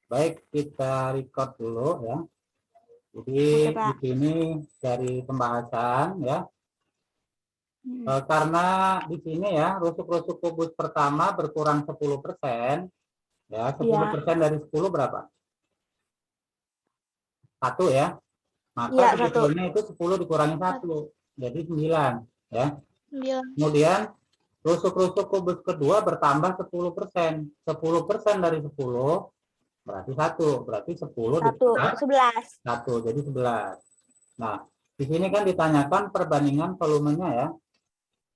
Baik, kita record dulu ya. Jadi Oke, di Pak. sini dari pembahasan ya. Karena di sini ya rusuk-rusuk kubus pertama berkurang 10%, ya 10% dari 10 berapa? 1 ya. Maka Iya, 1. sebetulnya itu 10 dikurangi 1, jadi 9 ya. 9. Kemudian rusuk-rusuk kubus kedua bertambah 10%. 10% dari 10 berarti 1. Berarti 10 ditambah 11. 1, jadi 11. Nah, di sini kan ditanyakan perbandingan volumenya ya.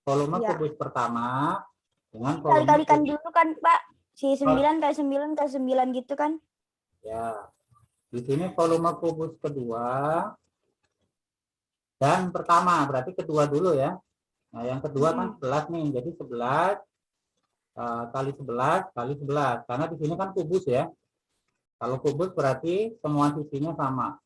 Volume Iya. kubus pertama dengan Ini volume kali-kalikan kubus. dulu kan, Pak. Si 9 kali 9 kali 9 gitu kan. Ya, di sini volume kubus kedua dan pertama, berarti kedua dulu ya. Nah, yang kedua kan 11 nih, jadi 11 kali 11 kali 11. Karena di sini kan kubus ya. Kalau kubus berarti semua sisinya sama.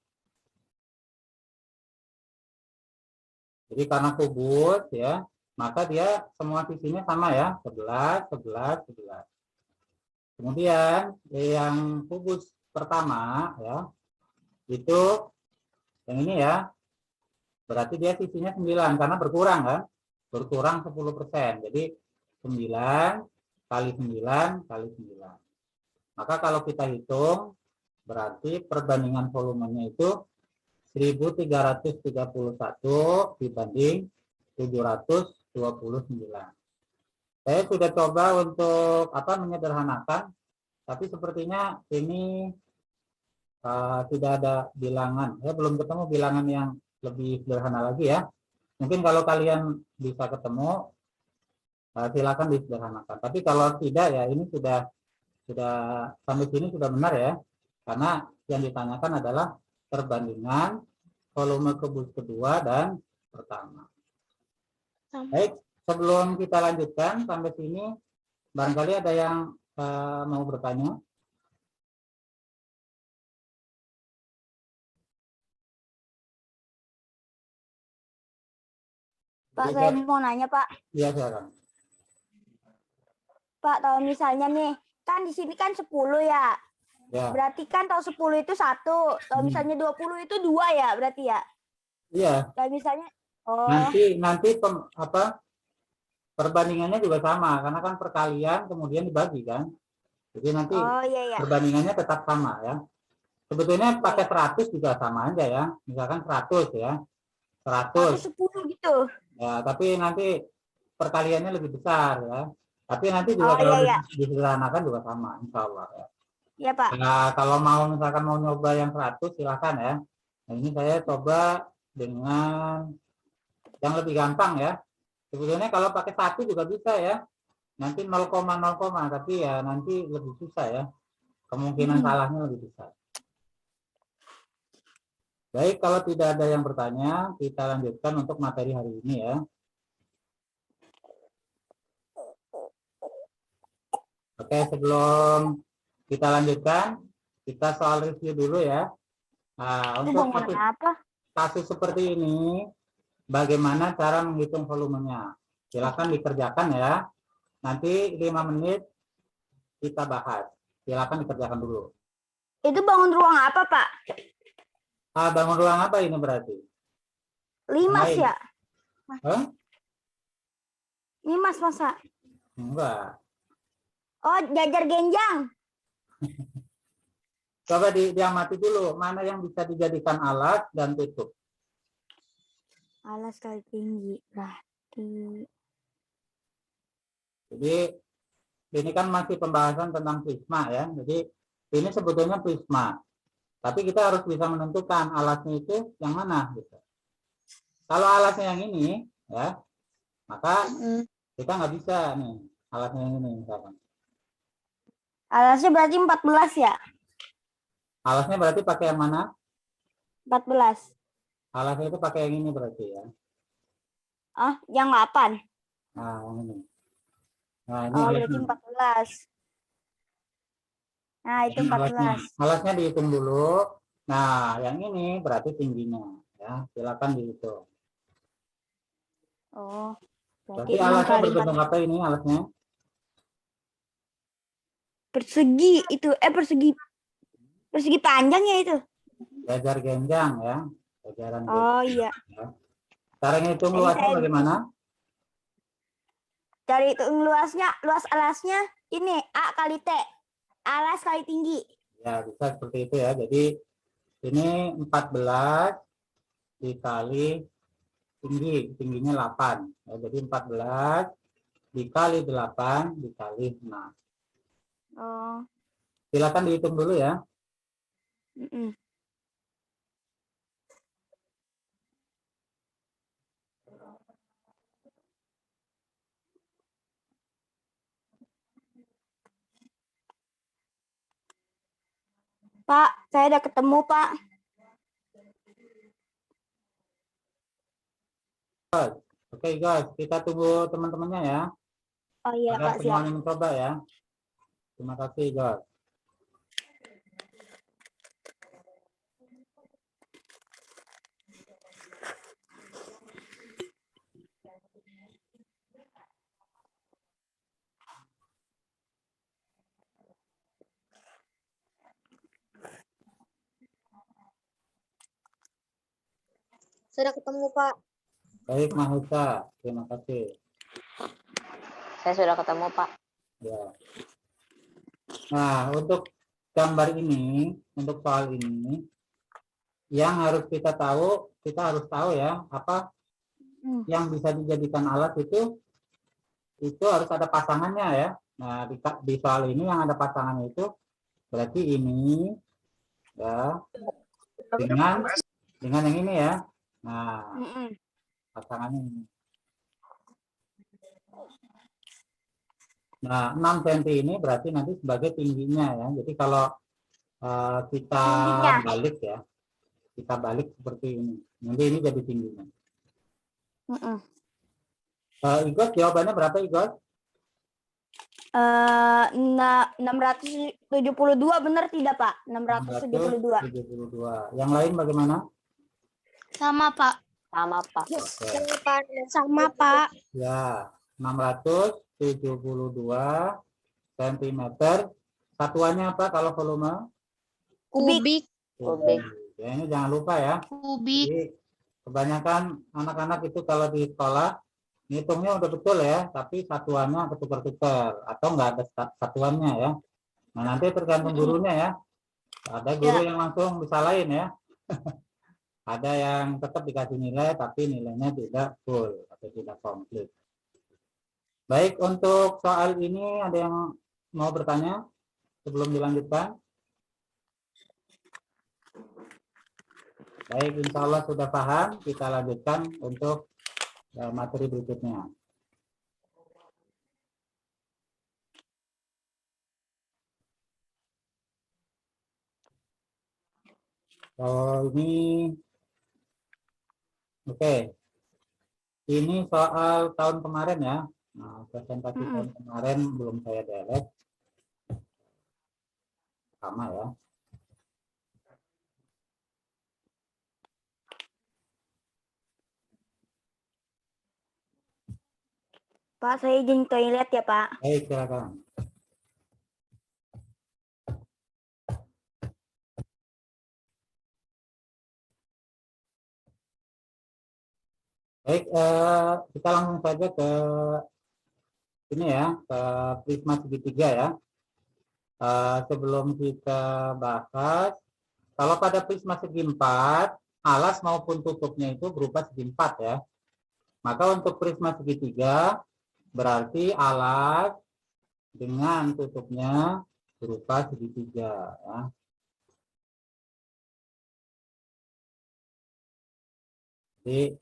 Jadi karena kubus ya, maka dia semua sisinya sama ya, 11, 11, 11. Kemudian yang kubus pertama ya, itu yang ini ya, berarti dia sisinya 9 karena berkurang kan, berkurang 10%. Jadi 9 kali 9 kali 9. Maka kalau kita hitung, berarti perbandingan volumenya itu 1331 dibanding 729. Saya sudah coba untuk menyederhanakan, tapi sepertinya ini tidak ada bilangan. Ya, belum ketemu bilangan yang lebih sederhana lagi ya. Mungkin kalau kalian bisa ketemu, silakan disederhanakan. Tapi kalau tidak ya ini sudah sampai sini sudah benar ya. Karena yang ditanyakan adalah perbandingan volume kubus kedua dan pertama. Baik, sebelum kita lanjutkan sampai sini, barangkali ada yang mau bertanya? Pak, saya mau nanya, Pak. Iya, silakan. Pak, kalau misalnya nih, kan di sini kan 10 ya. Ya. Berarti kan kalau 10 itu 1. Kalau misalnya 20 itu 2 ya, berarti ya? Iya. Kalau misalnya Nanti perbandingannya juga sama karena kan perkalian kemudian dibagi kan. Jadi nanti iya. perbandingannya tetap sama ya. Sebetulnya pakai 100 juga sama aja ya. Misalkan 100 ya. 100. 10 gitu. Ya, tapi nanti perkaliannya lebih besar ya. Tapi nanti juga kalau disederhanakan juga sama, insya Allah ya. Iya, Pak. Nah, kalau misalkan mau nyoba yang 100 silakan ya. Nah, ini saya coba dengan yang lebih gampang ya. Sebetulnya kalau pakai 1 juga bisa ya. Nanti 0,0, tapi ya nanti lebih susah ya. Kemungkinan salahnya lebih besar. Baik, kalau tidak ada yang bertanya, kita lanjutkan untuk materi hari ini ya. Oke, sebelum kita lanjutkan, kita soal review dulu ya. Nah, untuk kasus seperti ini, bagaimana cara menghitung volumenya? Silakan dikerjakan ya. Nanti 5 menit kita bahas. Silakan dikerjakan dulu. Itu bangun ruang apa, Pak? Bangun ruang apa ini berarti? Limas ya? Limas masa? Enggak. Oh, jajar genjang. Coba diamati dulu, mana yang bisa dijadikan alas dan tutup. Alas kali tinggi, berarti. Jadi, ini kan masih pembahasan tentang prisma ya. Jadi, ini sebetulnya prisma. Tapi kita harus bisa menentukan alasnya itu yang mana. Gitu. Kalau alasnya yang ini, ya, maka kita nggak bisa nih alasnya yang ini misalkan. Alasnya berarti 14 ya? Alasnya berarti pakai yang mana? 14. Alasnya itu pakai yang ini berarti ya. Yang 8. Nah, yang ini. Nah, ini berarti 14. Nah, itu 14. Alasnya dihitung dulu. Nah, yang ini berarti tingginya. Ya, silakan dihitung. Berarti alasnya berbentuk apa ini alasnya? Persegi itu, persegi. Persegi panjang ya itu? Jajar genjang ya. Jajaran Oh genjang. iya. Ya. Cara ngitung Jadi luasnya saya bagaimana? cari itu luasnya, luas alasnya ini A kali T. Alas kali tinggi. Ya, bisa seperti itu ya. Jadi ini 14 dikali tingginya 8. Ya, jadi 14 dikali 8 dikali 6. Oh. Silakan dihitung dulu ya. Mm-mm. Pak, saya udah ketemu, Pak. Oke guys, kita tunggu teman-temannya ya. Oh iya, Agar Pak, siap. semuanya mencoba ya. Terima kasih guys. Sudah ketemu, Pak. Baik Mahesa, terima kasih. Saya sudah ketemu, Pak. Ya. Nah, untuk gambar ini, untuk soal ini, yang harus kita harus tahu ya, apa yang bisa dijadikan alat itu harus ada pasangannya ya. Nah, di soal ini yang ada pasangannya itu berarti ini ya dengan yang ini ya. Nah, Mm-mm. pasangannya ini. Nah, 6 cm ini berarti nanti sebagai tingginya ya. Jadi kalau kita Tingginya. balik ya, kita balik seperti ini. Nanti ini jadi tingginya. Mm-mm. Igos, jawabannya berapa Igos? 672 benar tidak, Pak? 672. 672. Yang lain bagaimana? Sama, Pak. Sama, Pak. Oke. Sama, Pak. Ya, 672 cm. Satuannya apa kalau volume? Kubik. Kubik. Ya, ini jangan lupa ya. Kubik. Jadi kebanyakan anak-anak itu kalau di sekolah ngitungnya udah betul ya, tapi satuannya ketukar-tukar atau nggak ada satuannya ya. Nah, nanti tergantung gurunya ya. Ada guru yang langsung disalahin ya. Ada yang tetap dikasih nilai tapi nilainya tidak full atau tidak komplit. Baik, untuk soal ini ada yang mau bertanya sebelum dilanjutkan? Baik, insya Allah sudah paham. Kita lanjutkan untuk materi berikutnya. Oh, ini oke. Ini soal tahun kemarin ya. Nah, presentasi tahun kemarin belum saya delete. Sama ya. Pak, saya izin toilet ya, Pak. Baik, silakan. Baik, kita langsung saja ke ini ya, ke prisma segitiga ya. Sebelum kita bahas, kalau pada prisma segi 4, alas maupun tutupnya itu berupa segi 4 ya. Maka untuk prisma segitiga berarti alas dengan tutupnya berupa segitiga ya. Jadi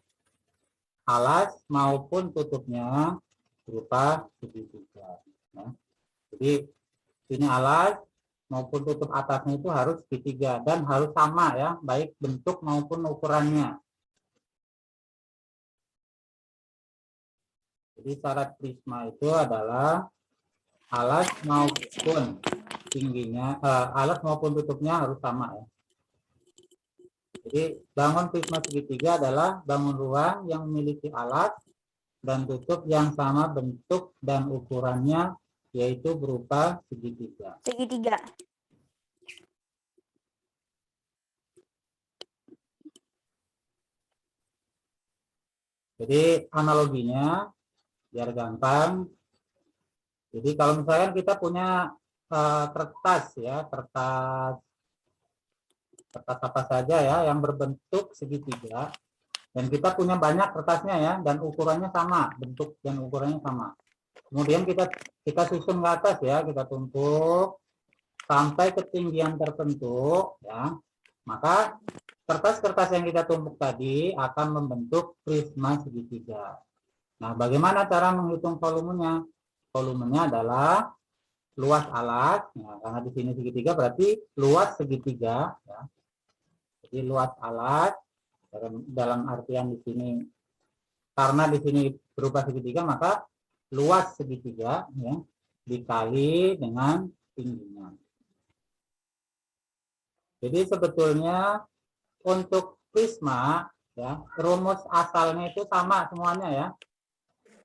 alas maupun tutupnya berupa segitiga ya. Jadi ini alas maupun tutup atasnya itu harus segitiga dan harus sama ya, baik bentuk maupun ukurannya. Jadi syarat prisma itu adalah alas maupun tingginya, alas maupun tutupnya harus sama ya. Jadi bangun prisma segitiga adalah bangun ruang yang memiliki alas dan tutup yang sama bentuk dan ukurannya, yaitu berupa segitiga. Segitiga. Jadi analoginya biar gampang. Jadi kalau misalkan kita punya kertas ya, kertas apa saja ya yang berbentuk segitiga, dan kita punya banyak kertasnya ya, dan ukurannya sama, bentuk dan ukurannya sama. Kemudian kita susun ke atas ya, kita tumpuk sampai ketinggian tertentu ya. Maka kertas-kertas yang kita tumpuk tadi akan membentuk prisma segitiga. Nah, bagaimana cara menghitung volumenya? Volumenya adalah luas alas. Nah, karena di sini segitiga berarti luas segitiga ya. Jadi luas alas dalam artian di sini, karena di sini berupa segitiga, maka luas segitiga ya dikali dengan tingginya. Jadi sebetulnya untuk prisma ya, rumus asalnya itu sama semuanya ya.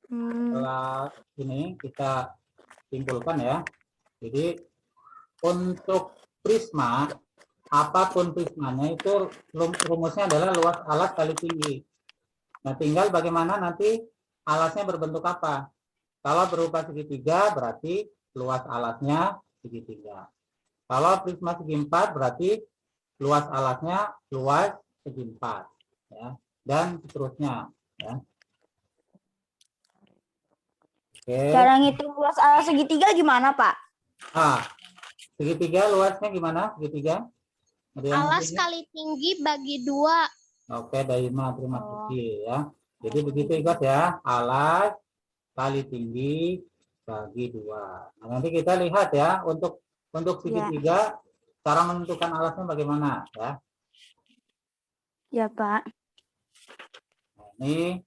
Setelah ini kita simpulkan ya. Jadi untuk prisma, apapun prismanya itu rumusnya adalah luas alas kali tinggi. Nah, tinggal bagaimana nanti alasnya berbentuk apa. Kalau berupa segitiga berarti luas alasnya segitiga. Kalau prisma segi empat berarti luas alasnya luas segi empat ya, dan seterusnya ya. Oke. Cara ngitung luas alas segitiga gimana, Pak? Segitiga luasnya gimana? Segitiga? Alas kali tinggi bagi 2. Oke, Daima, terima kasih ya. Jadi begitu guys ya, alas kali tinggi bagi 2. Nah, nanti kita lihat ya untuk segitiga cara menentukan alasnya bagaimana ya. Ya, Pak. Nah, ini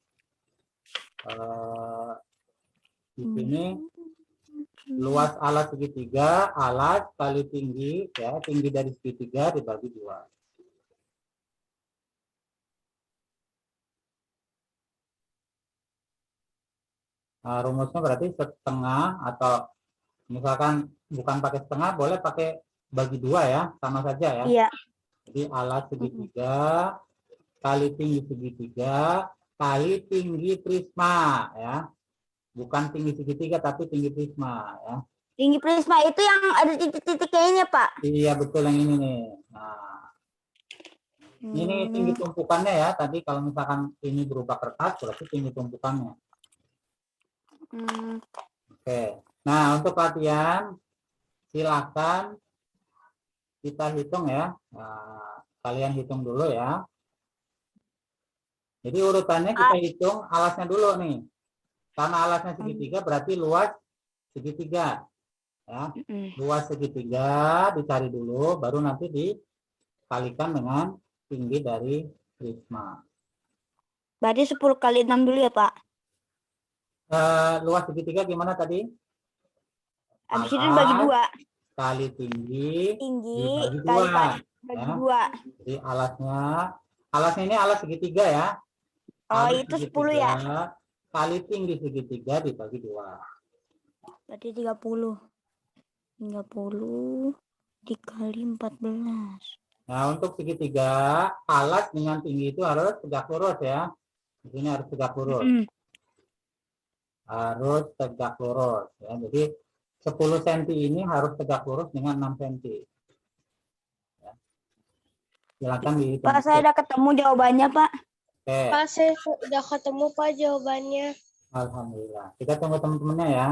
di sini luas alas segitiga, alas kali tinggi ya, tinggi dari segitiga dibagi 2. Nah, rumusnya berarti setengah, atau misalkan bukan pakai setengah, boleh pakai bagi 2 ya, sama saja ya. Iya. Jadi alas segitiga kali tinggi segitiga kali tinggi prisma ya. Bukan tinggi segitiga tapi tinggi prisma ya. Tinggi prisma itu yang ada titik-titiknya, Pak. Iya, betul yang ini nih. Nah, ini tinggi tumpukannya ya. Tadi kalau misalkan ini berupa kertas berarti tinggi tumpukannya. Oke. Nah, untuk latihan silakan kita hitung ya. Nah, kalian hitung dulu ya. Jadi urutannya kita hitung alasnya dulu nih. Karena alasnya segitiga berarti luas segitiga. Ya. Luas segitiga dicari dulu, baru nanti dikalikan dengan tinggi dari prisma. Berarti 10 kali 6 dulu ya, Pak? Luas segitiga gimana tadi? Habis itu bagi 2. Kali tinggi dibagi kali 2. bagi Ya. 2. Jadi alasnya ini alas segitiga ya. Oh, alas itu 10 ya? Kali tinggi segitiga dibagi 2. Berarti 30. 30 dikali 14. Nah, untuk segitiga, alas dengan tinggi itu harus tegak lurus ya. Di sini harus tegak lurus. Harus tegak lurus ya. Jadi 10 cm ini harus tegak lurus dengan 6 cm. Ya. Silakan dihitung. Pak, saya udah ketemu jawabannya, Pak. Oke. Pak, saya udah ketemu Pak jawabannya. Alhamdulillah. Kita tunggu teman-temannya ya.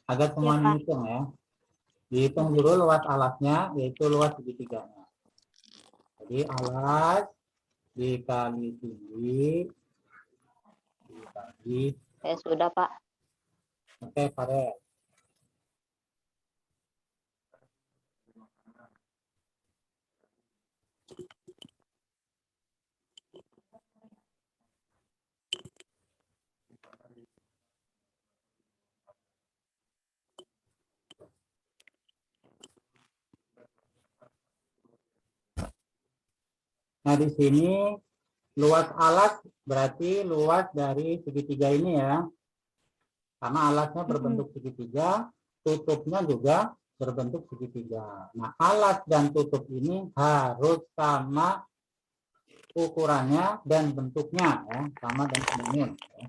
Agar semuanya Pak. dihitung ya. Dihitung dulu luas alasnya, yaitu luas segitiganya. Jadi alas dikali tinggi dibagi. Saya sudah, Pak. Oke, Farid. Nah, di sini luas alas berarti luas dari segitiga ini ya. Karena alasnya berbentuk segitiga, tutupnya juga berbentuk segitiga. Nah, alas dan tutup ini harus sama ukurannya dan bentuknya ya, sama dan umum. Ya.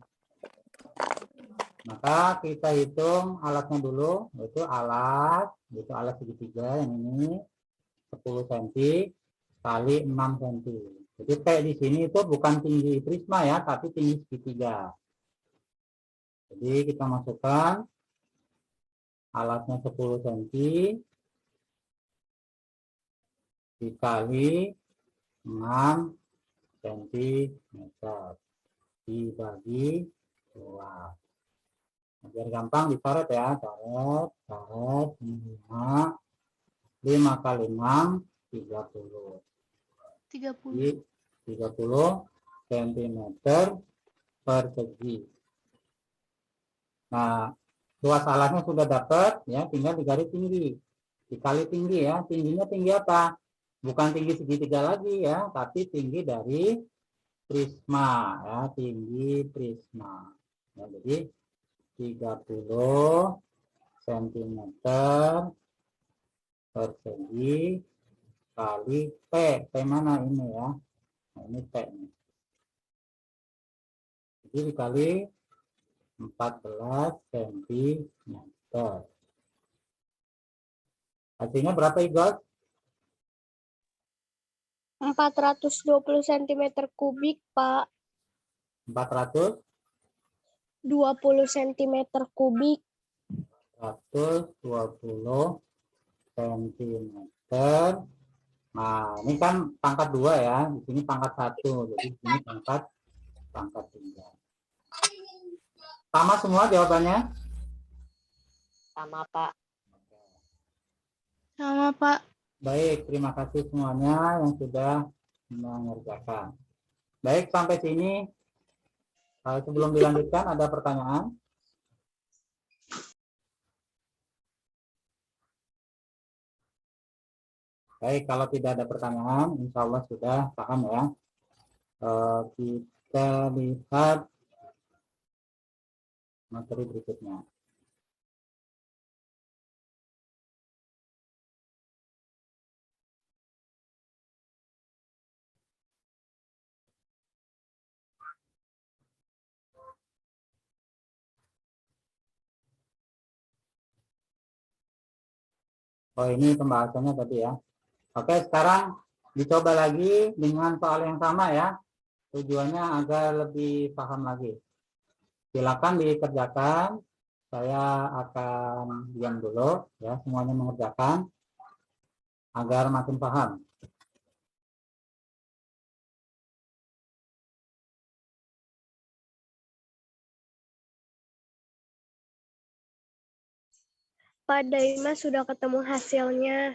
Maka kita hitung alatnya dulu, yaitu alat segitiga yang ini 10 cm kali 6 cm. Jadi P di sini itu bukan tinggi prisma ya, tapi tinggi segitiga. Jadi kita masukkan alatnya 10 cm dikali 6 cm dibagi 2. Biar gampang dicoret ya, coret 5 kali 6 30. 30. Jadi 30 cm persegi. Nah, luas alatnya sudah dapat ya, tinggal dikali tinggi. Dikali tinggi ya, tingginya tinggi apa? Bukan tinggi segitiga lagi ya, tapi tinggi dari prisma ya, tinggi prisma. Ya, jadi 30 cm persegi kali P. P mana ini ya? Nah, ini P. Jadi dikali 14 cm. Hasilnya berapa, Igor? 420 cm kubik, Pak. 420 cm kubik. cm. Nah, ini kan pangkat 2 ya. Di sini pangkat 1. Jadi di sini pangkat 3. Sama semua jawabannya? Sama, Pak. Sama, Pak. Baik, terima kasih semuanya yang sudah mengerjakan. Baik, sampai sini. Sebelum dilanjutkan, ada pertanyaan? Baik, kalau tidak ada pertanyaan, insya Allah sudah paham ya. Kita lihat materi berikutnya. Oh, ini pembahasannya tadi ya. Oke, sekarang dicoba lagi dengan soal yang sama ya. Tujuannya agar lebih paham lagi. Silakan dikerjakan. Saya akan diam dulu ya, semuanya mengerjakan agar makin paham. Pak Daima sudah ketemu hasilnya.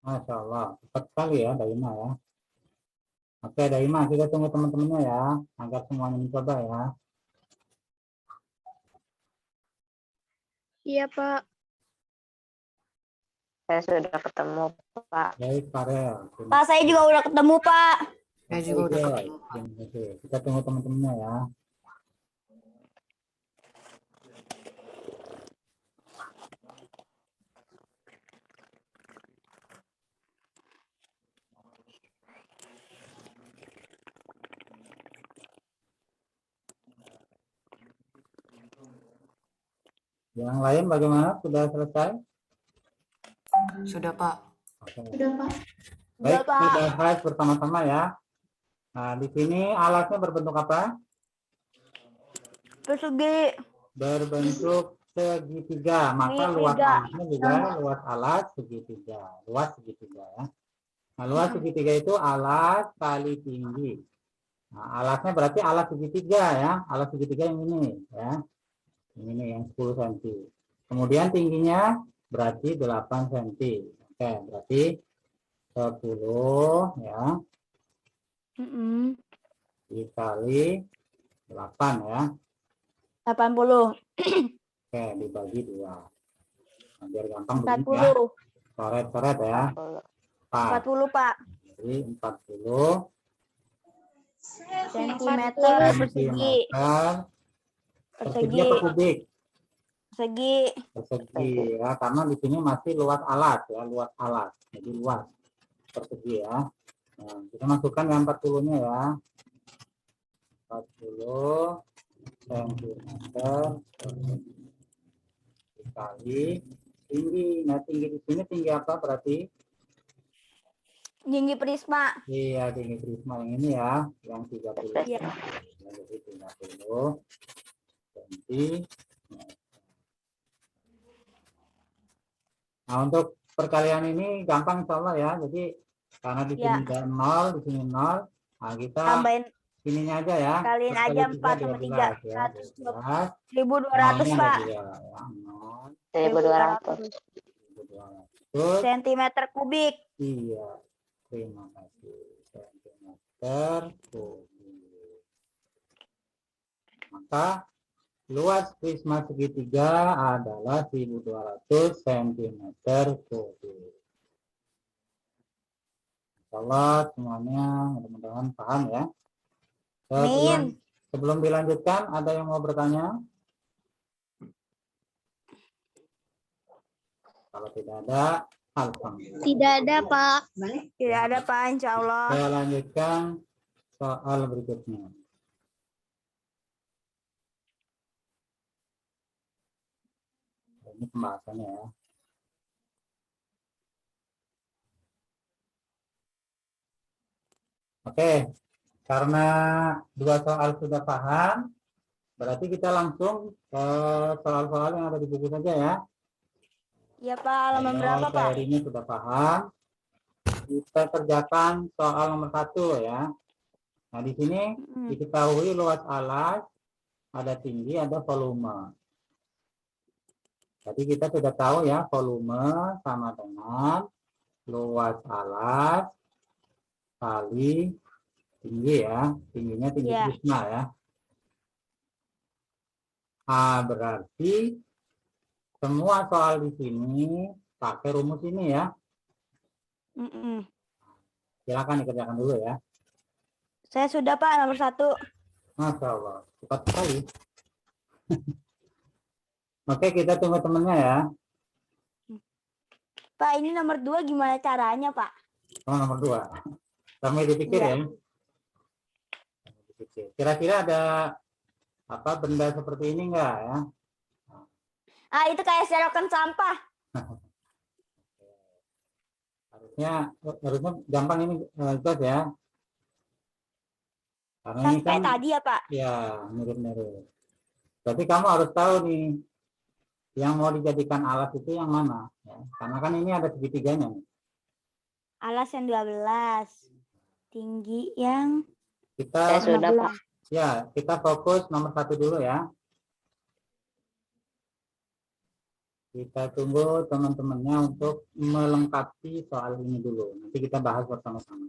Masya Allah, cepat sekali ya Daima ya. Oke Daima, kita tunggu teman-temannya ya, agar semuanya mencoba ya. Iya, Pak. Saya sudah ketemu, Pak. Baik, Farel. Pak, saya juga udah ketemu, Pak. Saya juga udah ketemu. Oke, kita tunggu teman-temannya ya. Yang lain bagaimana? Sudah selesai? Sudah, Pak. Oke. Sudah, Pak. Baik, Sudah, Pak. kita bahas bersama-sama ya. Nah, di sini alatnya berbentuk apa? Persegi. Berbentuk segitiga. Maka luas Segitiga. alatnya juga luas alat segitiga. Luas segitiga ya. Nah, luas segitiga itu alat kali tinggi. Nah, alatnya berarti alat segitiga ya. Alat segitiga yang ini ya. Ini yang 10 cm. Kemudian tingginya berarti 8 cm. Oke, berarti 10 ya. Dikali 8 ya. 80. Oke, dibagi 2. Nah, biar gampang begini ya. 40. Coret-coret ya. 40, Pak. Jadi 40 Sentimeter persegi. Persegi apa kubik? Persegi. Persegi ya, karena di sini masih luas alat ya, luas alat. Jadi luas. persegi ya. Nah, kita masukkan yang 40-nya ya. 40 cm dikali tinggi. Nah, tinggi di sini tinggi apa berarti? Tinggi prisma. Iya, tinggi prisma yang ini ya, yang 30. Iya. Nah, jadi 30 cm. Nah, untuk perkalian ini gampang insya Allah ya. Jadi karena di sini ada 0, di sini 0. Nah, kita Tambahin ininya aja ya. kaliin Kali aja 3, 4 sama 3. 12 ya. 1.200 Nolnya ada Pak. 2 ya. 0, 1.200. 200. Sentimeter kubik. Iya. Terima kasih. Sentimeter kubik. Maka luas prisma segitiga adalah 1.200 cm kubik. Insyaallah semuanya mudah-mudahan paham ya. Amin. Sebelum dilanjutkan, ada yang mau bertanya? Kalau tidak ada, alhamdulillah. Tidak ada, Pak. Tidak ada Pak, insya Allah. Saya lanjutkan soal berikutnya. Ini pembahasannya ya. Oke, karena dua soal sudah paham, berarti kita langsung ke soal-soal yang ada di buku saja ya. Iya Pak, halaman Kalau berapa Pak? teorinya sudah paham, kita kerjakan soal nomor 1 ya. Nah di sini diketahui luas alas, ada tinggi, ada volume. Jadi kita sudah tahu ya, volume sama dengan luas alas kali tinggi ya, tingginya tinggi Ya. prisma ya. Berarti semua soal di sini pakai rumus ini ya. Silakan dikerjakan dulu ya. Saya sudah Pak, nomor 1. Masya Allah, cepat sekali. Oke, kita tunggu temennya ya. Pak, ini nomor 2 gimana caranya Pak? Oh, nomor 2. Sampai dipikir Iya. ya. Kira-kira ada apa benda seperti ini enggak ya? Itu kayak serokan sampah. Harusnya gampang ini guys ya. Karena ini Sampai kan tadi ya Pak? ya mirip-mirip. Berarti kamu harus tahu nih yang mau dijadikan alas itu yang mana ya. Karena kan ini ada segitiganya nih. Alas yang 12. Tinggi yang Kita Saya sudah, Pak. ya, kita fokus nomor 1 dulu ya. Kita tunggu teman-temannya untuk melengkapi soal ini dulu. Nanti kita bahas bersama-sama.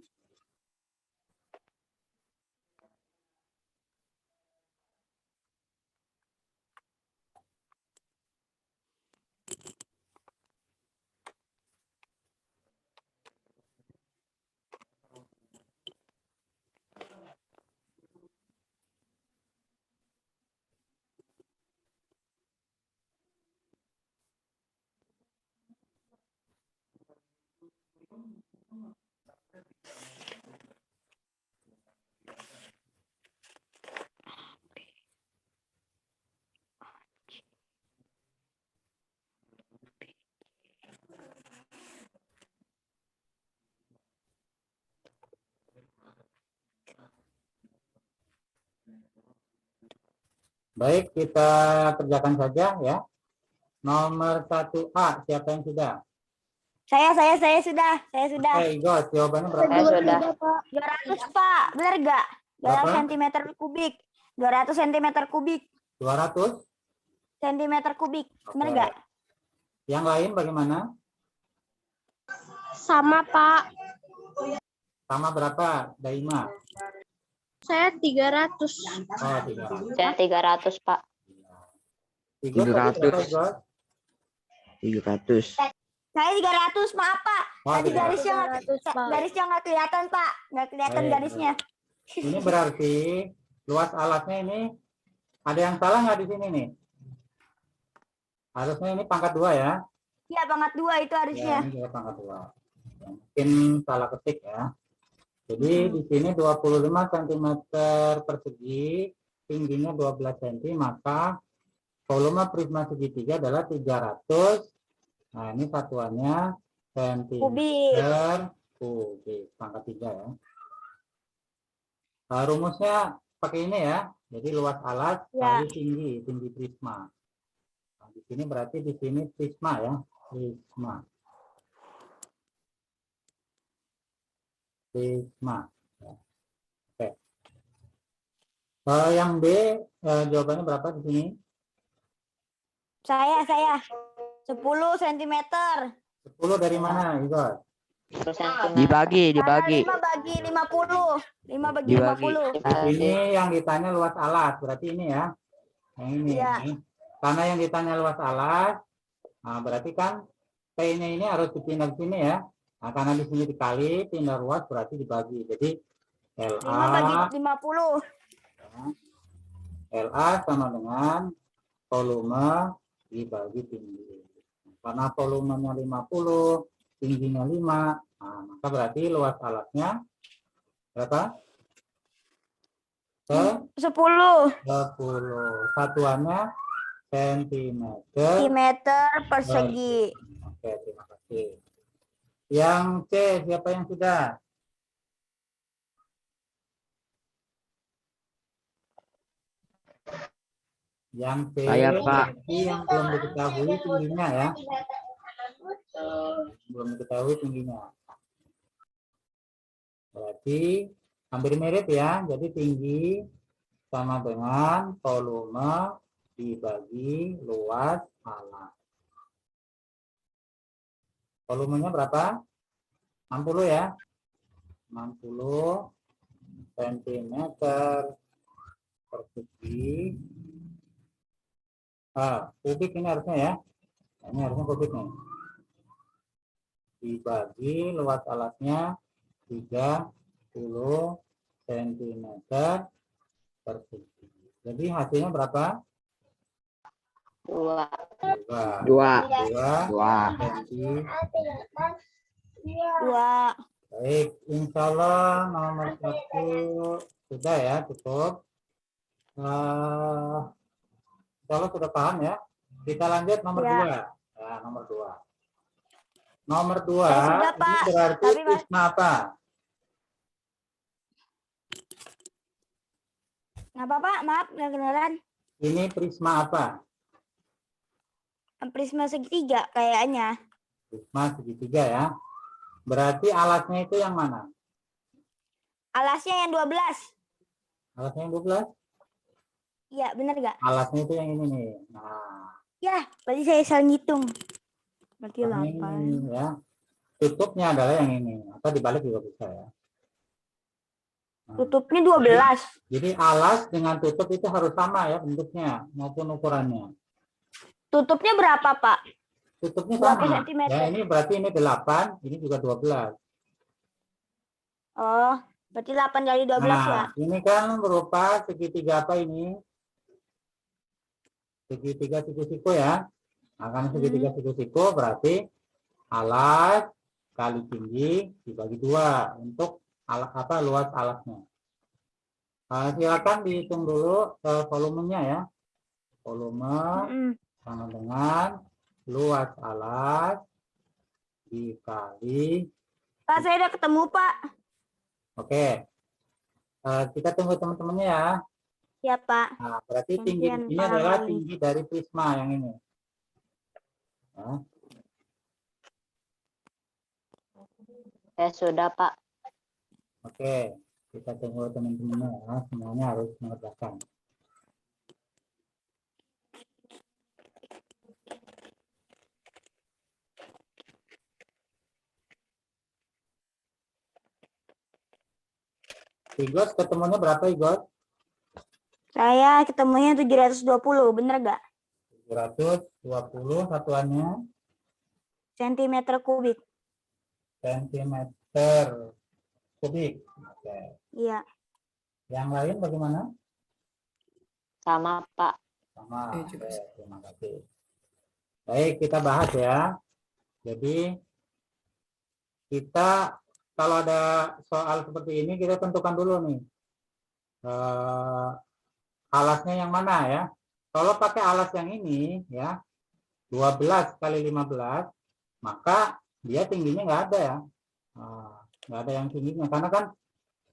Baik, kita kerjakan saja ya. Nomor 1A, siapa yang sudah? saya sudah. Oke, Igos, jawabannya berapa? Saya sudah. 200 Pak, benar nggak? 200 Berapa? cm kubik. 200 cm kubik. 200? Cm kubik. Benar Oke. nggak? Yang lain bagaimana? Sama, Pak. Sama berapa, Daima? Saya 300. Oh, 300. Saya 300, Pak. Igos, tadi berapa, Igos? 300. Saya 300, maaf Pak. Oh, Tadi 300. garisnya 300, Pak. garisnya nggak kelihatan Pak. Nggak kelihatan Baik, garisnya. Ini berarti luas alasnya ini ada yang salah nggak di sini nih? Harusnya ini pangkat 2 ya. Iya, pangkat 2 itu Ya, harusnya. ini juga pangkat 2. Mungkin salah ketik ya. Jadi di sini 25 cm persegi, tingginya 12 cm, maka volume prisma segitiga adalah 300. Nah, ini satuannya sentimeter kubik, pangkat 3 ya. Rumusnya pakai ini ya. Jadi luas alas Ya. kali tinggi prisma. Nah, di sini berarti di sini prisma ya, prisma. Ya. Oke. Yang B jawabannya berapa di sini? Saya 10 cm. 10 dari mana, Igor? 10 cm. Dibagi. Karena 5 bagi 50. 5 bagi Dibagi. 50. Di sini yang ditanya luas alas, berarti ini ya. Yang ini. Iya. Karena yang ditanya luas alas, nah berarti kan P-nya ini harus dipindah ke sini ya. Nah, karena di sini dikali, pindah luas berarti dibagi. Jadi 5 bagi LA 50. LA sama dengan volume dibagi tinggi. Karena volumenya 50, tingginya 5, nah, maka berarti luas alasnya berapa? 10 10. Satuannya sentimeter persegi. Oke, terima kasih. Yang C, siapa yang sudah? Yang C, Saya, Pak. berarti yang belum diketahui tingginya ya. Belum diketahui tingginya. Berarti hampir mirip ya. Jadi tinggi sama dengan volume dibagi luas alas. Volumenya berapa? 60 ya. 60 cm persegi. Kubik ini harusnya ya. Ini harusnya kubik nih. Dibagi luas alasnya 30 cm persegi. Jadi hasilnya berapa? 2. 2. cm. 2. Baik, insya Allah nomor 1 sudah ya, cukup. Insya Allah sudah paham ya. Kita lanjut nomor 2. Ya, nomor 2. Nomor 2 Saya sudah, ini Pak. berarti Tapi, Mas- prisma apa? Kenapa Pak? Maaf, nggak kedengeran. Ini prisma apa? Prisma segitiga kayaknya. Prisma segitiga ya. Berarti alasnya itu yang mana? Alasnya yang 12. Alasnya yang 12? Iya, benar nggak? Alasnya itu yang ini nih. Nah, Ya, berarti saya salah ngitung. Berarti yang 8. ini ya. Tutupnya adalah yang ini. Atau dibalik juga bisa ya. Nah, Tutupnya 12. jadi alas dengan tutup itu harus sama ya bentuknya maupun ukurannya. Tutupnya berapa, Pak? Tutupnya Berapa sama. sentimeter? Ya, ini berarti ini 8, ini juga 12. Oh, berarti 8 kali 12 ya. Nah, ini kan berupa segitiga apa ini? Segitiga siku-siku ya. Nah, kan segitiga siku-siku berarti alas kali tinggi dibagi 2 untuk luas alasnya. Silakan dihitung dulu volumenya ya. Volume sama dengan luas alas dikali. Pak, saya udah ketemu, Pak. Oke. Kita tunggu teman-temannya ya. Ya, Pak. Nah, berarti tinggi Gantian ini Pak adalah Rani. tinggi dari prisma yang ini. Ya. Saya sudah, Pak. Oke, kita tunggu teman-temannya ya. Semuanya harus mengerjakan. Igor, ketemunya berapa Igor? Saya ketemunya 720, bener nggak? 720 satuannya Sentimeter kubik. sentimeter kubik. Oke. Iya. Yang lain bagaimana? Sama, Pak. Sama. Oke, terima kasih. Baik, kita bahas ya. Jadi kita kalau ada soal seperti ini kita tentukan dulu nih alasnya yang mana ya. Kalau pakai alas yang ini ya 12 kali 15 maka dia tingginya nggak ada ya. Nggak ada yang tingginya karena kan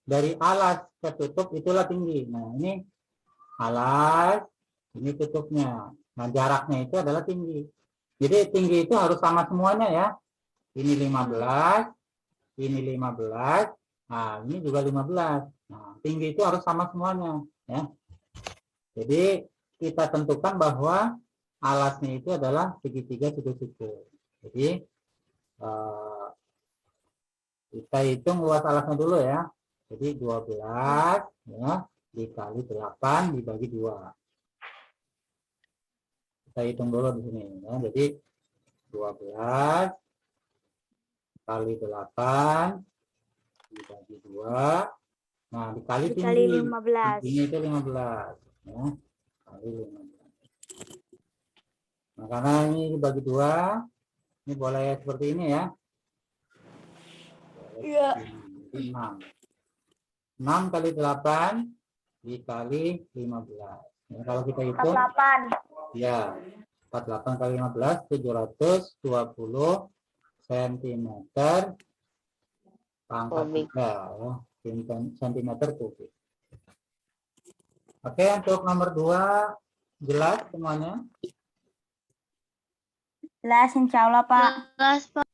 dari alas ke tutup itulah tinggi. Nah ini alas, ini tutupnya. Nah jaraknya itu adalah tinggi. Jadi tinggi itu harus sama semuanya ya. Ini 15, ini 15, nah ini juga 15. Nah tinggi itu harus sama semuanya ya. Jadi kita tentukan bahwa alasnya itu adalah segitiga siku-siku. Jadi kita hitung luas alasnya dulu ya. Jadi 12 ya dikali 8 dibagi 2. Kita hitung dulu di sini ya. Jadi 12 kali 8 dibagi 2. Nah, dikali Dikali tinggi. 15. Tingginya itu 15 ya. Kali 15. Nah, karena ini dibagi 2, ini boleh seperti ini ya. Iya. 6. 6 kali 8 dikali 15. Ya, kalau kita hitung 48. ya 48 kali 15 720 cm pangkat 3 ya, centimeter kubik. Oke, untuk nomor 2 jelas semuanya? Jelas insya Allah Pak. Jelas, Pak.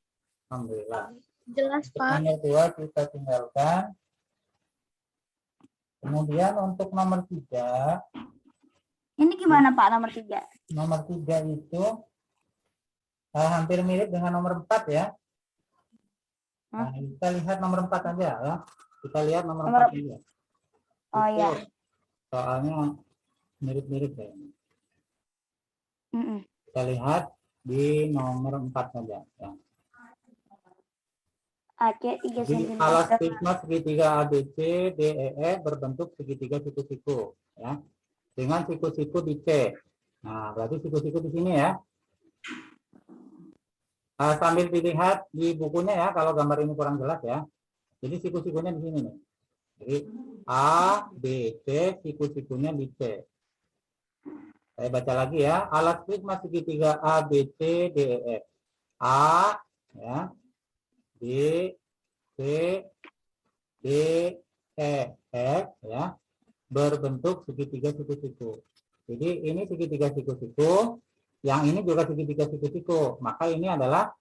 Alhamdulillah. Jelas, Untuk Pak. nomor 2 kita tinggalkan. Kemudian untuk nomor 3, Ini gimana Pak nomor 3? nomor 3 itu hampir mirip dengan nomor 4 ya. Nah, kita lihat nomor 4 aja ya. Kita lihat nomor 4 aja. Oh Itu ya. soalnya mirip-mirip ya. Mm-mm. Kita lihat di nomor 4 saja ya. AC 3 Di cm. alas prisma segitiga ABC DEE berbentuk segitiga siku-siku ya. Dengan siku-siku di C. Nah, berarti siku-siku di sini ya. Sambil dilihat di bukunya ya kalau gambar ini kurang jelas ya. Jadi siku-sikunya di sini nih. Jadi A, B, C, siku-sikunya di C. Saya baca lagi ya. Alas prisma segitiga A, B, C, D, E, F. A, ya, B, C, D, E, F, ya, berbentuk segitiga siku-siku. Jadi ini segitiga siku-siku, yang ini juga segitiga siku-siku. Maka ini adalah,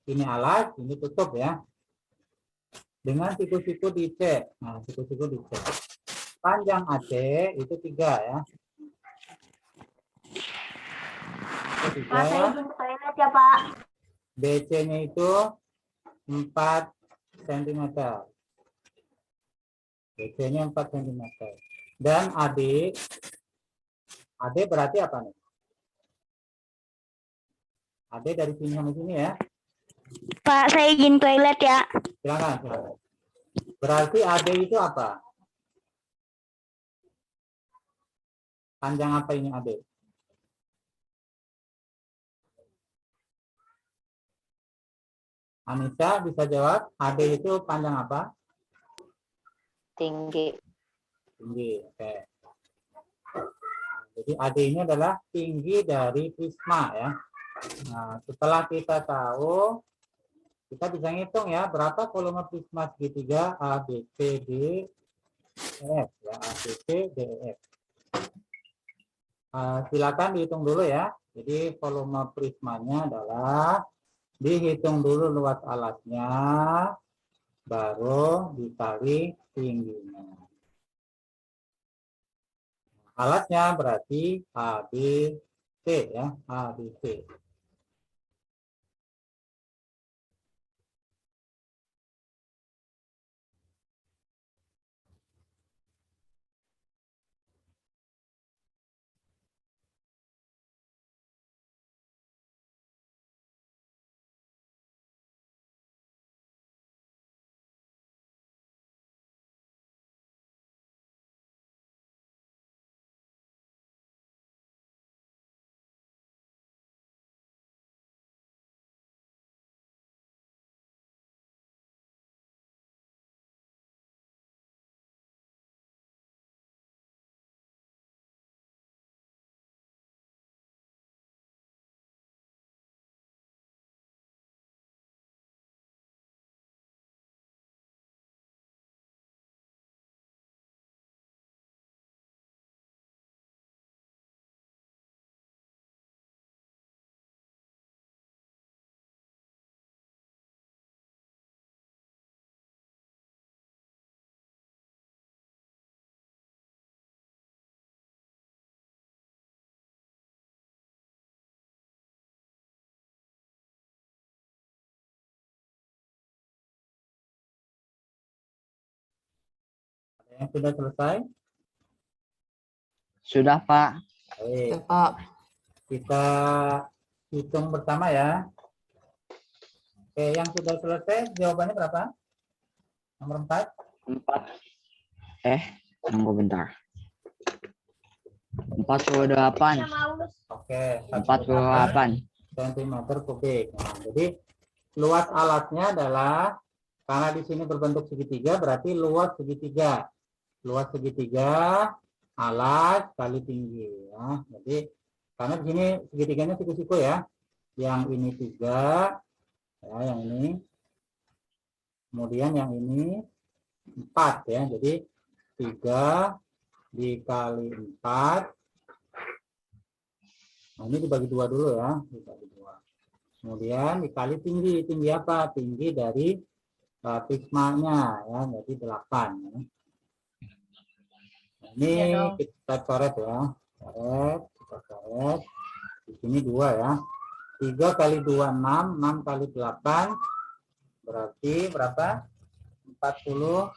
ini alas, ini tutup ya. Dengan siku-siku di C. Nah, siku-siku di C. Panjang AC itu 3 ya. Pak saya izin ke toilet ya Pak. BC-nya itu 4 cm. BC-nya 4 cm. Dan AD berarti apa nih? AD dari sini sampai sini ya. Pak saya izin toilet ya. Silakan, silakan. Berarti AD itu apa? Panjang apa ini AD? Anissa bisa jawab, AD itu panjang apa? Tinggi. Tinggi, oke. Jadi AD ini adalah tinggi dari prisma ya. Nah, setelah kita tahu, kita bisa ngitung ya berapa volume prisma segitiga A, B, C, D, E, F ya, A, B, C, D, E, F. Silakan dihitung dulu ya. Jadi volume prismanya adalah dihitung dulu luas alasnya, baru dikali tingginya. Alasnya berarti A, B, C ya, A, B, C. Yang sudah selesai? Sudah, Pak. Baik. Pak. Kita hitung bersama ya. Oke, yang sudah selesai jawabannya berapa? Nomor 4. 4. Tunggu bentar. 48. Oke, 48. cm kubik. Nah, jadi luas alasnya adalah, karena di sini berbentuk segitiga, berarti luas segitiga. Luas segitiga alas kali tinggi. Ya. Jadi karena di sini segitiganya siku-siku ya. Yang ini 3, ya, yang ini. Kemudian yang ini 4 ya. Jadi 3 dikali 4. Nah, ini dibagi 2 dulu ya, dibagi 2. Kemudian dikali tinggi. Tinggi apa? Tinggi dari prismanya ya, jadi 8 ya. Nah, ini kita coret ya. Kita coret. Di sini 2 ya. 3 kali 2 6, 6 kali 8 berarti berapa? 48.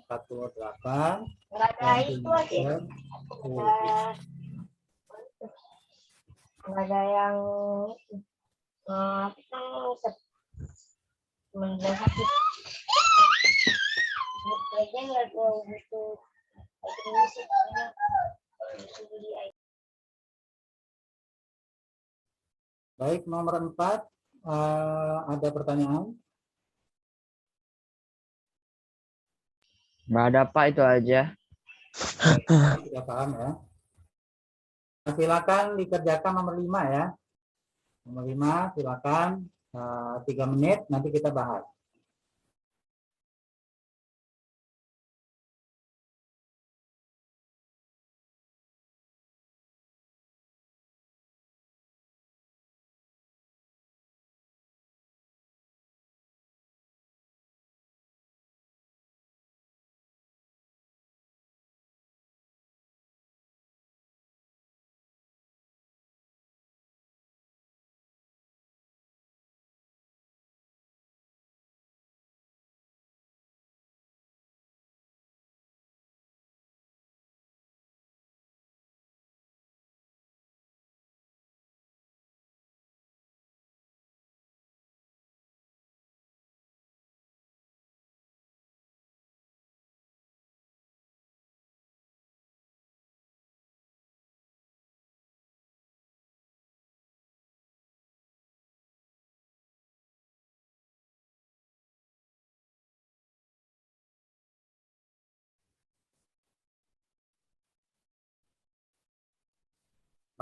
48. Enggak ada itu aja. Enggak ada yang mendesak. Aja enggak butuh. Baik, nomor 4 ada pertanyaan? Nggak ada, Pak, itu aja. Sudah paham ya. Nah, silakan dikerjakan nomor 5 ya. Nomor 5 silakan 3 menit nanti kita bahas.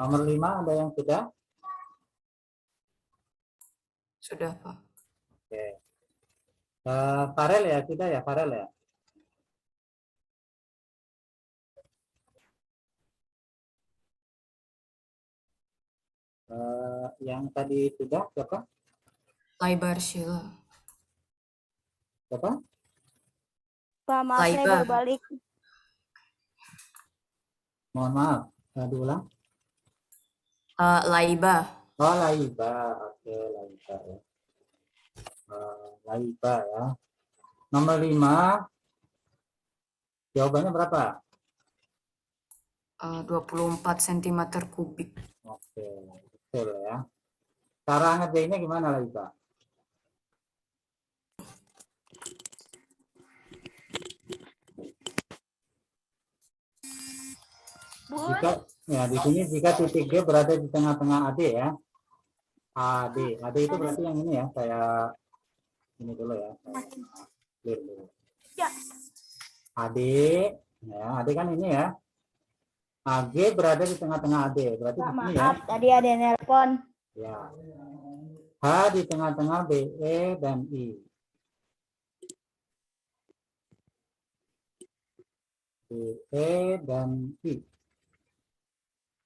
Nomor 5 ada yang sudah? Sudah, Pak. Oke. Farel ya, sudah ya, Farel ya. Yang tadi sudah siapa? Laibar Sheila. Siapa? Pak, maaf saya Laiba. baru balik. Mohon maaf, diulang. Laiba. Oh, Laiba. Oke, Laiba ya. Laiba ya. Nomor 5 jawabannya berapa? 24 cm kubik. Oke, betul ya. Cara ngerjainnya gimana Laiba? Jika ya di sini jika titik G berada di tengah-tengah AD ya. AD itu berarti yang ini ya, kayak ini dulu ya. Clear dulu. AD ya, AD kan ini ya. AG berada di tengah-tengah AD, berarti Pak, di sini ya. maaf tadi ada yang nelpon. Ya. H di tengah-tengah BE dan I. BE dan I.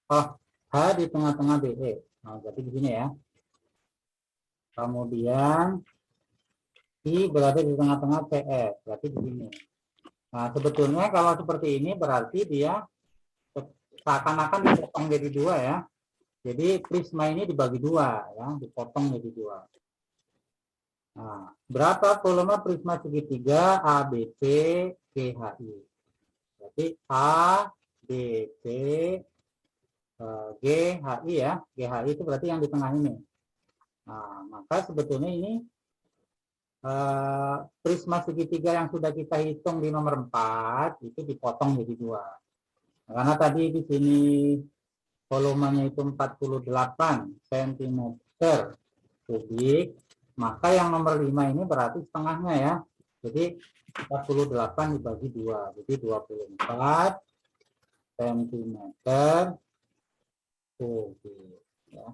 Oh, H di tengah-tengah BE. Nah, berarti di sini ya. Kemudian I berada di tengah-tengah PE, berarti di sini. Nah, sebetulnya kalau seperti ini berarti dia seakan-akan dipotong jadi 2 ya. Jadi prisma ini dibagi 2 ya, dipotong jadi 2. Nah, berapa volume prisma segitiga ABC GHI? Berarti A, B, C, GHI ya. GHI itu berarti yang di tengah ini. Nah, maka sebetulnya ini prisma segitiga yang sudah kita hitung di nomor 4 itu dipotong jadi 2. Karena tadi di sini volumenya itu 48 cm kubik, maka yang nomor 5 ini berarti setengahnya ya. Jadi 48 dibagi 2, jadi 24 cm kubik. Ya.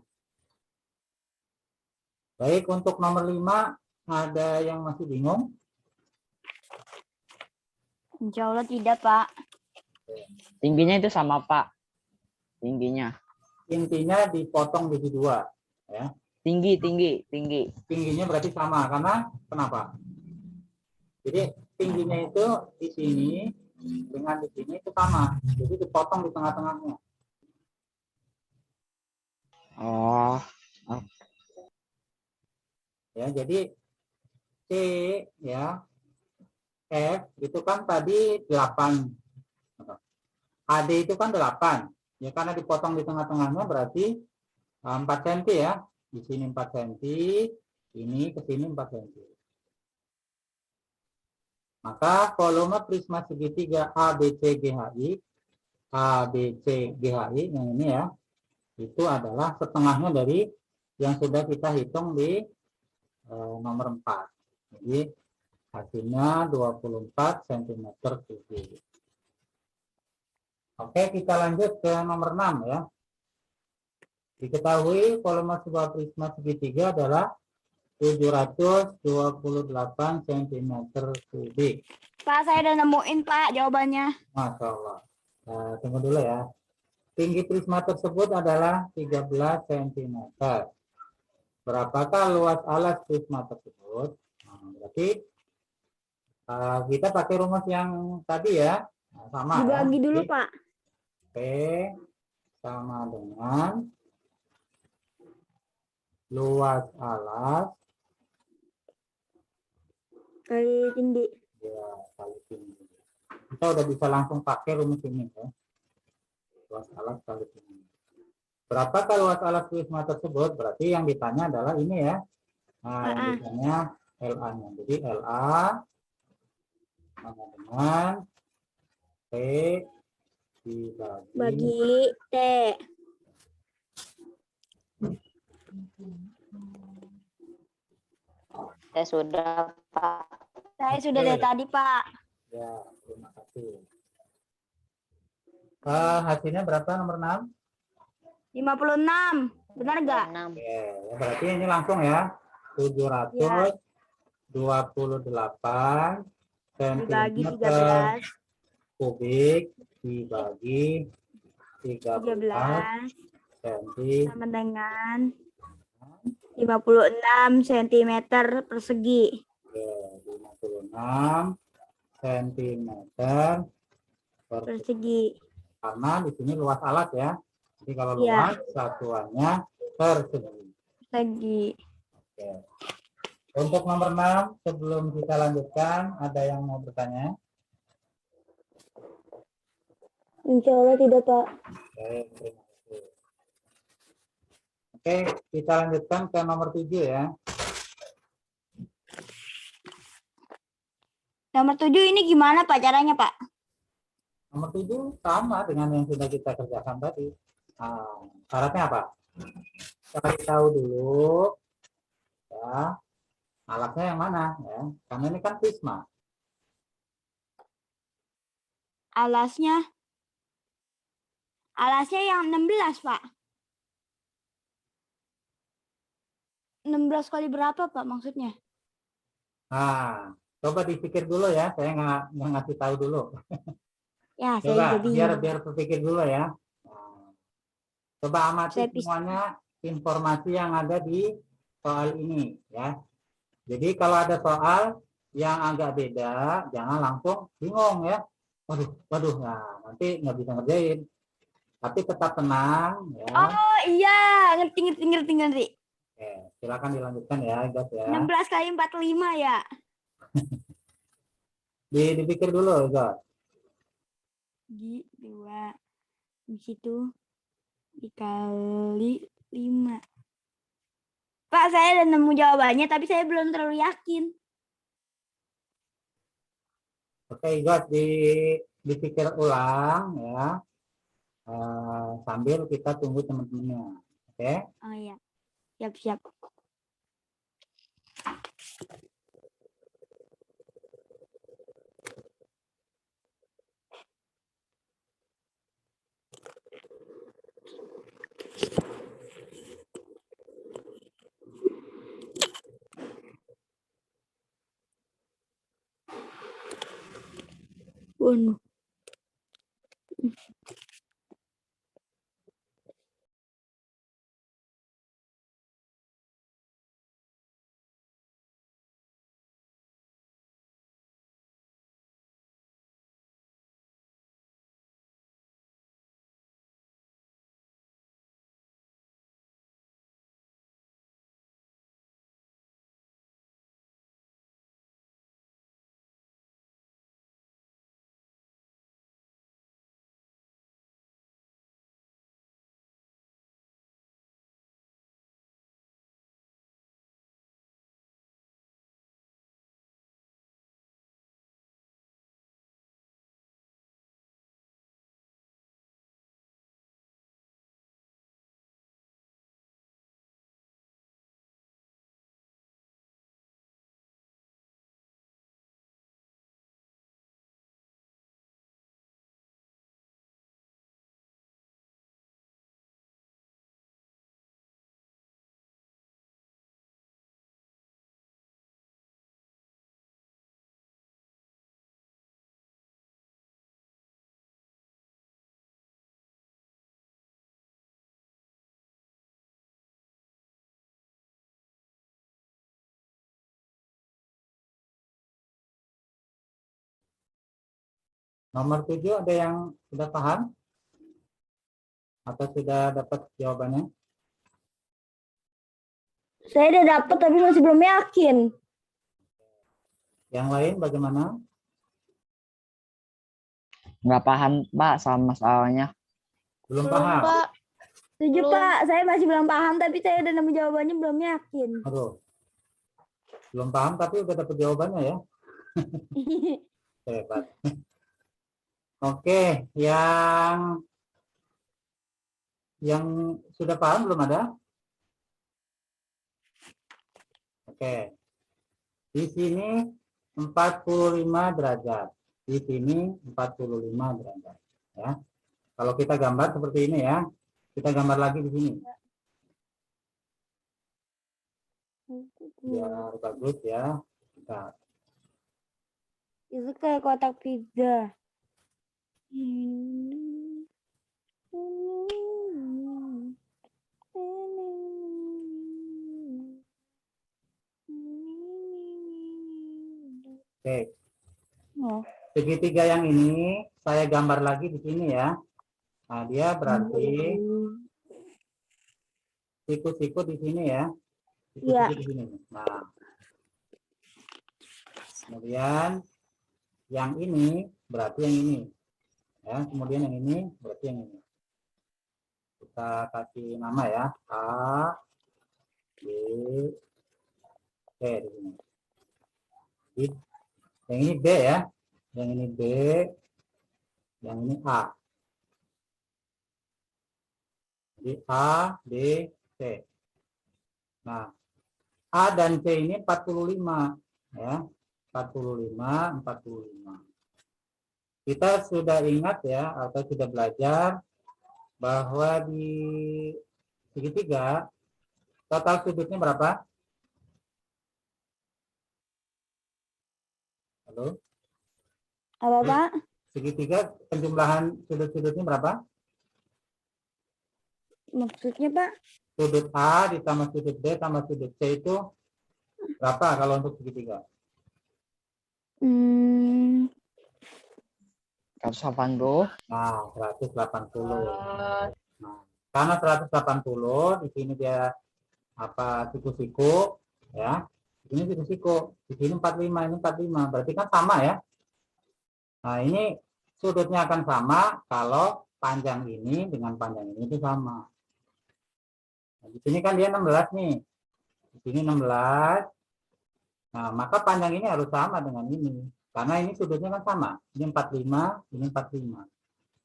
Baik, untuk nomor 5 ada yang masih bingung? Insya Allah tidak, Pak. Tingginya itu sama, Pak. Tingginya. Intinya dipotong jadi 2 ya. Tinggi. Tingginya berarti sama, karena kenapa? Jadi tingginya itu di sini dengan di sini itu sama, jadi dipotong di tengah-tengahnya. Oh, Ya, jadi C ya, F itu kan tadi 8, AD itu kan 8, ya karena dipotong di tengah-tengahnya berarti 4 cm ya, di sini 4 cm, ini ke sini 4 cm. Maka volume prisma segitiga ABC GHI yang ini ya, itu adalah setengahnya dari yang sudah kita hitung di nomor 4. Jadi hasilnya 24 cm kubik. Oke, kita lanjut ke nomor 6 ya. Diketahui volume sebuah prisma segitiga adalah 728 cm kubik. Pak, saya udah nemuin, Pak, jawabannya. Masya Allah. Tunggu dulu ya. Tinggi prisma tersebut adalah 13 cm. Berapakah luas alas prisma tersebut? Nah, berarti kita pakai rumus yang tadi ya. Nah, sama Dibagi ya. dulu, Jadi, Pak. P sama dengan luas alas Kali tinggi. ya kali tinggi. Kita udah bisa langsung pakai rumus ini ya. Luas alas kali tinggi. Berapakah luas alas prisma tersebut? Berarti yang ditanya adalah ini ya. Nah, yang ditanya LA-nya. Jadi LA sama dengan P dibagi Bagi T. Saya sudah, Pak. Saya sudah dari tadi, Pak. ya, terima kasih. Hasilnya berapa nomor 6? 56. Benar nggak? 6. Oke, ya berarti ini langsung ya. 728 Dibagi cm 13. kubik dibagi 13 cm Sama dengan 56 cm persegi. 56 cm Persegi. karena di sini luas alat ya. Jadi kalau Iya. luas satuannya persegi. Persegi. Oke. Untuk nomor 6 sebelum kita lanjutkan ada yang mau bertanya? Insya Allah tidak, Pak. Oke, terima kasih. Oke, kita lanjutkan ke nomor 7 ya. Nomor 7 ini gimana, Pak, caranya, Pak? Nomor 7 sama dengan yang sudah kita kerjakan tadi. Nah, syaratnya apa? Cari tahu dulu ya, alatnya yang mana ya. Karena ini kan prisma. Alasnya yang 16, Pak. 16 kali berapa, Pak, maksudnya? Nah, coba dipikir dulu ya. Saya nggak ngasih tahu dulu. Ya, saya Coba juga bingung. biar berpikir dulu ya. Nah, coba amati Saya bisa. semuanya informasi yang ada di soal ini ya. Jadi kalau ada soal yang agak beda, jangan langsung bingung ya. Waduh, nah nanti nggak bisa ngerjain. Tapi tetap tenang ya. Oh iya, ngerti. Oke. Silakan dilanjutkan ya, guys ya. 16 kali 45 ya. Dipikir dulu, guys. Di 2. Di situ dikali 5. Pak, saya udah nemu jawabannya, tapi saya belum terlalu yakin. Oke, guys, dipikir ulang ya. Sambil kita tunggu teman-temannya. Oke. Oh iya, siap-siap. Waduh. Nomor 7 ada yang sudah paham? Atau sudah dapat jawabannya? Saya udah dapet tapi masih belum yakin. Yang lain bagaimana? Nggak paham, Pak, sama masalahnya. Belum Belum, paham? Pak. Setuju, Belum. Pak. Saya masih belum paham tapi saya udah nemu jawabannya, belum yakin. Aduh. Belum paham tapi udah dapat jawabannya ya. Hebat. Oke, yang sudah paham belum ada? Oke. Di sini 45 derajat. Di sini 45 derajat, ya. Kalau kita gambar seperti ini ya. Kita gambar lagi di sini. Biar bagus ya. Kita Itu kayak kotak pizza. Oke. Oh. Segitiga yang ini saya gambar lagi di sini ya. Nah, dia berarti siku-siku di sini ya. Siku-siku di sini. Nah. Kemudian yang ini berarti yang ini. Ya, kemudian yang ini berarti yang ini. Kita kasih nama ya. A, B, C di sini. Yang ini B ya. Yang ini B, yang ini A. Jadi A, B, C. Nah, A dan C ini 45 ya. 45, 45. Kita sudah ingat ya atau sudah belajar bahwa di segitiga total sudutnya berapa? Halo? Apa, Pak? Segitiga penjumlahan sudut-sudutnya berapa? Maksudnya, Pak? Sudut A ditambah sudut B tambah sudut C itu berapa kalau untuk segitiga? 180. Nah, 180. Nah, karena 180 di sini dia apa siku-siku ya. Ini siku-siku, di sini 45, ini 45, berarti kan sama ya. Nah, ini sudutnya akan sama kalau panjang ini dengan panjang ini itu sama. Nah, di sini kan dia 16 nih. Di sini 16. Nah, maka panjang ini harus sama dengan ini. Karena ini sudutnya kan sama. Ini 45, ini 45.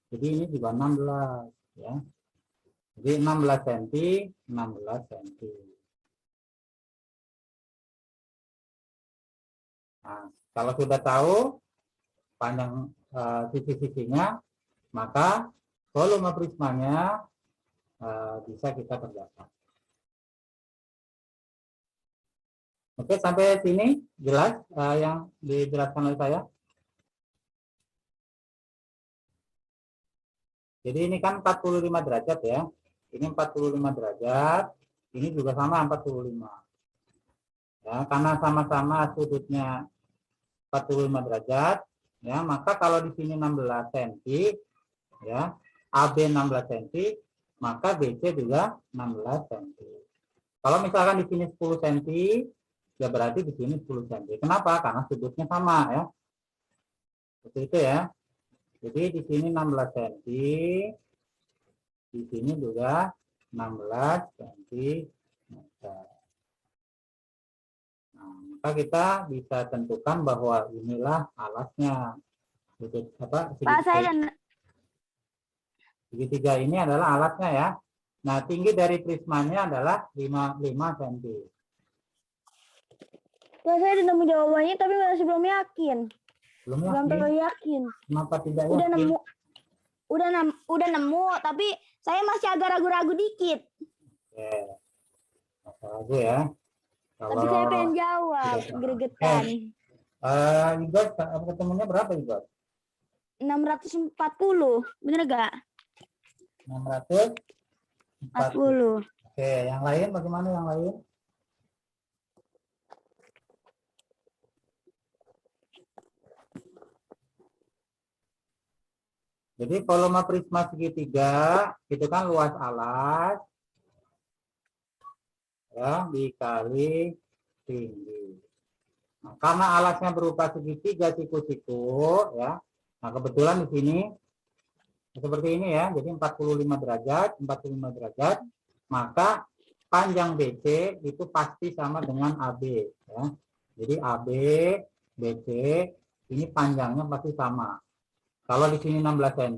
Jadi ini juga 16 ya. Jadi 16 cm, 16 cm. Nah, kalau sudah tahu panjang sisi-sisinya, maka volume prismanya bisa kita kerjakan. Oke, sampai sini jelas yang dijelaskan oleh saya. Jadi ini kan 45 derajat ya. Ini 45 derajat, ini juga sama 45. Ya, karena sama-sama sudutnya 45 derajat, ya, maka kalau di sini 16 cm, ya, AB 16 cm, maka BC juga 16 cm. Kalau misalkan di sini 10 cm, ya berarti di sini 10 cm. Kenapa? Karena sudutnya sama ya. Seperti itu ya. Jadi di sini 16 cm, di sini juga 16 cm. Nah, maka kita bisa tentukan bahwa inilah alasnya. Pak, Segitiga ini adalah alasnya ya. Nah, tinggi dari prismanya adalah 5 cm. Pak, saya udah nemu jawabannya tapi masih belum yakin. Belum Belum yakin? terlalu yakin. Kenapa tidak Udah yakin? nemu. Udah nemu, tapi saya masih agak ragu-ragu dikit. Oke. Masa ragu ya. Tapi saya pengen jawab, gregetan. Igor, ketemunya berapa Igor? 640, bener gak? 640. Oke, yang lain bagaimana yang lain? Jadi volume prisma segitiga itu kan luas alas ya dikali tinggi. Nah, karena alasnya berupa segitiga siku-siku ya. Nah, kebetulan di sini seperti ini ya. Jadi 45 derajat, maka panjang BC itu pasti sama dengan AB ya. Jadi AB, BC ini panjangnya pasti sama. Kalau di sini 16 cm,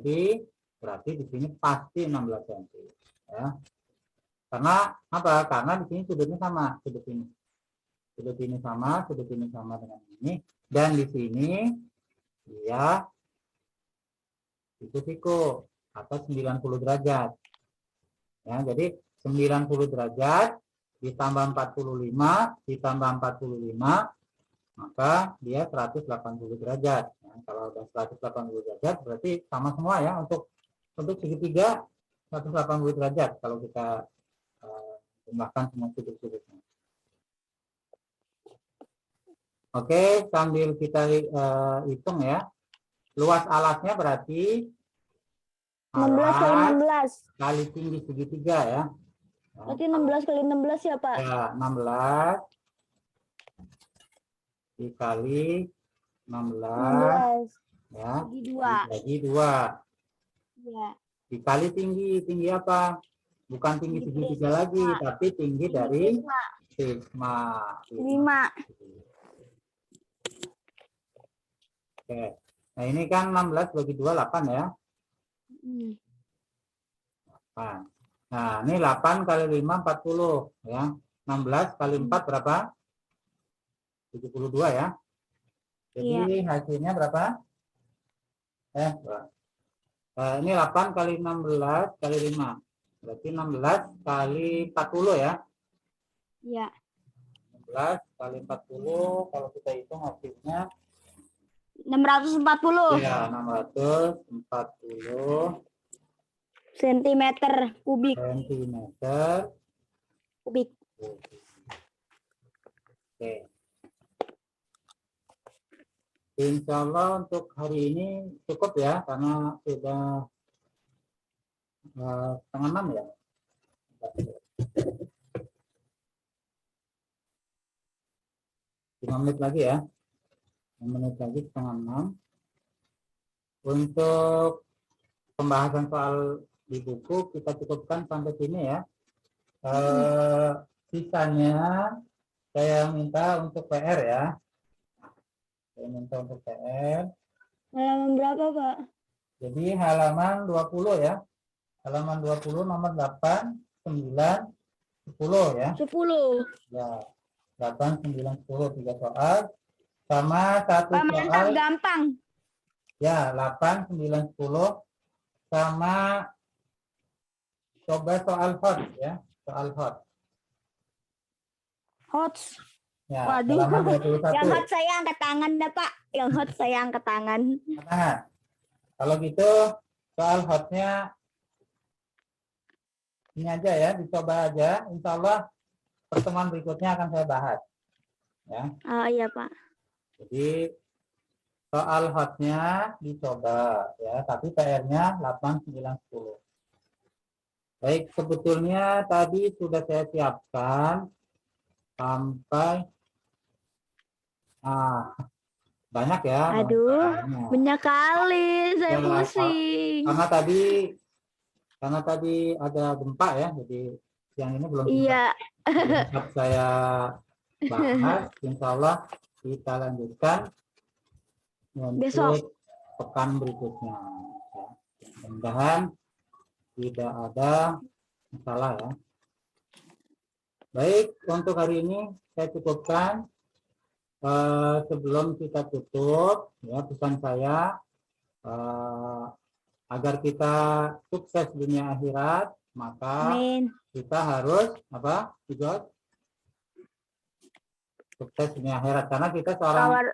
berarti di sini pasti 16 cm. Ya. Karena apa? Karena di sini sudutnya sama, sudut ini. Sudut ini sama dengan ini. Dan di sini dia siku atau 90 derajat. Ya, jadi 90 derajat ditambah 45 ditambah 45, maka dia 180 derajat. Nah, kalau udah 180 derajat berarti sama semua ya untuk segitiga 180 derajat kalau kita jumlahkan semua sudut-sudutnya. Oke, sambil kita hitung ya. Luas alasnya berarti 16 kali 16. kali tinggi segitiga ya. Berarti 16 kali 16 ya, Pak? Ya, 16 dikali 16 ya, dibagi 2 ya. dikali tinggi apa? Bukan tinggi segitiga lagi, tapi tinggi dari prisma 5. Oke, nah ini kan 16 bagi 2 8 ya. 8. Nah ini 8 kali 5 40 ya. 16 kali 4 berapa? 72 ya. Jadi hasilnya berapa? Ini 8 kali 16 kali 5. Berarti 16 kali 40 ya. Iya. 16 kali 40 kalau kita hitung hasilnya 640. ya 640 sentimeter kubik. Kubik. Oke. Insya Allah untuk hari ini cukup ya, karena sudah setengah 6 ya. 5 menit lagi ya. 5 menit lagi setengah 6. Untuk pembahasan soal di buku kita cukupkan sampai sini ya. Sisanya saya minta untuk PR ya. Saya minta untuk PR. Halaman berapa, Pak? Jadi halaman 20 ya. Halaman 20 nomor 8, 9, 10 ya. 10. Ya. 8, 9, 10 3 soal. Sama satu Pak, mantap, soal. gampang. Ya, 8, 9, 10 sama coba soal hot ya, soal hot. Hots. Ya, Waduh. halaman Yang 21. hot saya angkat tangan dah, Pak. Yang hot saya angkat tangan. Nah, kalau gitu soal hotnya ini aja ya, dicoba aja. Insya Allah pertemuan berikutnya akan saya bahas. Ya, Oh iya, Pak. jadi soal hotnya dicoba ya, tapi PR-nya 8, 9, 10. Baik, sebetulnya tadi sudah saya siapkan sampai banyak ya. Aduh, Banyak. banyak kali saya Ya, pusing. Karena tadi ada gempa ya, jadi siang ini belum Iya. sempat saya bahas. Insya Allah kita lanjutkan untuk Besok. pekan berikutnya. Ya. Mudah-mudahan tidak ada masalah ya. Baik, untuk hari ini saya cukupkan. Sebelum kita tutup, ya pesan saya agar kita sukses dunia akhirat, maka Amin. kita harus apa? Juga sukses dunia akhirat karena kita seorang Kawar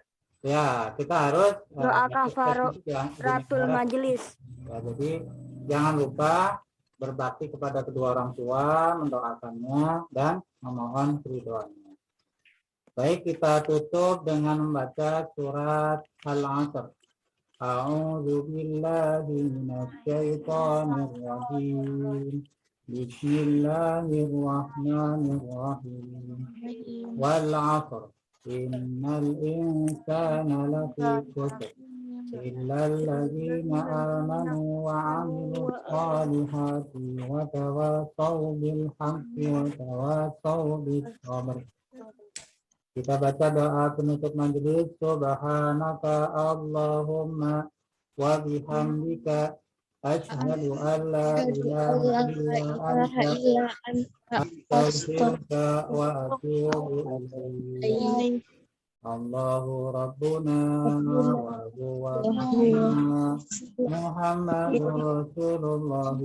ya kita harus doa sukses kafaratul di dunia Ratul akhirat. Majelis. Ya, jadi jangan lupa berbakti kepada kedua orang tua, mendoakannya dan memohon keridhaannya. Baik, kita tutup dengan membaca surat Al-Asr. A'udzu billahi minasyaitonir rajim. Bismillahirrahmanirrahim. Wal 'asr. Innal insana lafi khusr. إلا الذين آمنوا وعملوا الصالحات وتواصوا بالحق وتواصوا بالصبر. Kita baca doa penutup majelis. Subhanaka Allahumma wa bihamdika asyhadu an la ilaha illa anta astaghfiruka wa atubu ilaik. Allahu Rabbuna wa huwa Muhammadur Rasulullah.